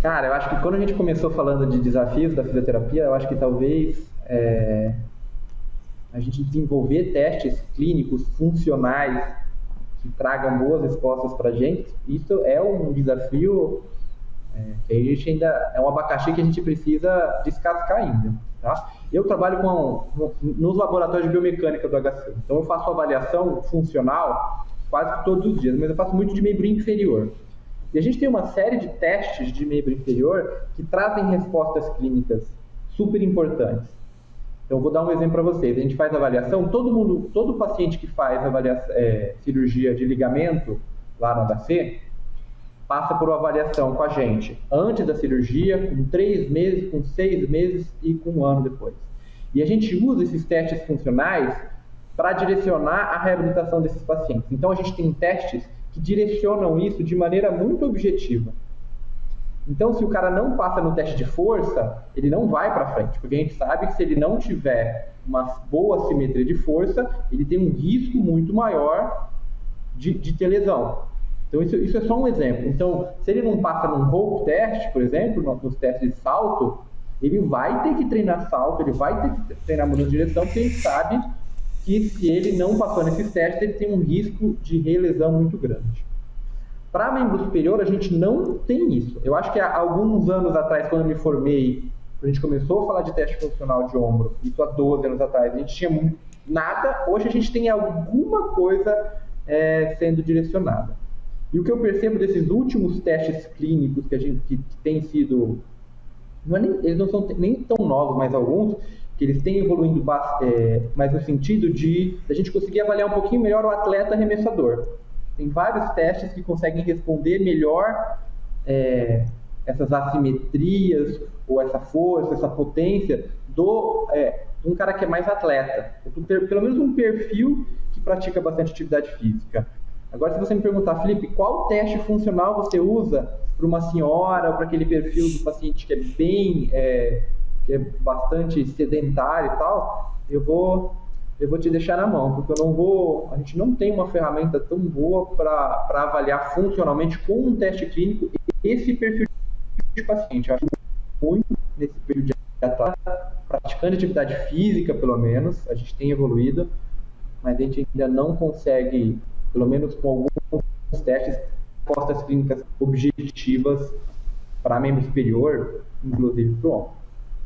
Cara, eu acho que quando a gente começou falando de desafios da fisioterapia, eu acho que talvez a gente desenvolver testes clínicos funcionais que tragam boas respostas para a gente, isso é um desafio que a gente ainda é um abacaxi que a gente precisa descascar ainda. Tá? Eu trabalho nos laboratórios de biomecânica do HC, então eu faço avaliação funcional quase que todos os dias, mas eu faço muito de membro inferior. E a gente tem uma série de testes de membro inferior que trazem respostas clínicas super importantes. Então, eu vou dar um exemplo para vocês. A gente faz avaliação, todo paciente que faz cirurgia de ligamento lá no HC, passa por uma avaliação com a gente antes da cirurgia, com 3 meses, com 6 meses e com 1 ano depois. E a gente usa esses testes funcionais para direcionar a reabilitação desses pacientes. Então, a gente tem testes que direcionam isso de maneira muito objetiva. Então, se o cara não passa no teste de força, ele não vai para frente, porque a gente sabe que se ele não tiver uma boa simetria de força, ele tem um risco muito maior de ter lesão. Então, isso é só um exemplo. Então, se ele não passa num rope test, por exemplo, nos testes de salto, ele vai ter que treinar salto, ele vai ter que treinar mudança de direção, porque ele sabe que se ele não passou nesses testes, ele tem um risco de relesão muito grande. Para membro superior, a gente não tem isso. Eu acho que há alguns anos atrás, quando eu me formei, a gente começou a falar de teste funcional de ombro, isso há 12 anos atrás, a gente tinha nada, hoje a gente tem alguma coisa sendo direcionada. E o que eu percebo desses últimos testes clínicos que têm sido, eles não são nem tão novos, mas alguns, que eles têm evoluindo mais no sentido de a gente conseguir avaliar um pouquinho melhor o atleta arremessador. Tem vários testes que conseguem responder melhor essas assimetrias, ou essa força, essa potência de um cara que é mais atleta. Pelo menos um perfil que pratica bastante atividade física. Agora, se você me perguntar, Felipe, qual teste funcional você usa para uma senhora ou para aquele perfil do paciente que é que é bastante sedentário e tal, eu vou te deixar na mão, porque a gente não tem uma ferramenta tão boa para avaliar funcionalmente com um teste clínico esse perfil de paciente. Eu acho muito nesse período de atleta, praticando atividade física, pelo menos, a gente tem evoluído, mas a gente ainda não consegue, pelo menos com alguns testes, respostas clínicas objetivas para membro superior, inclusive para o ombro.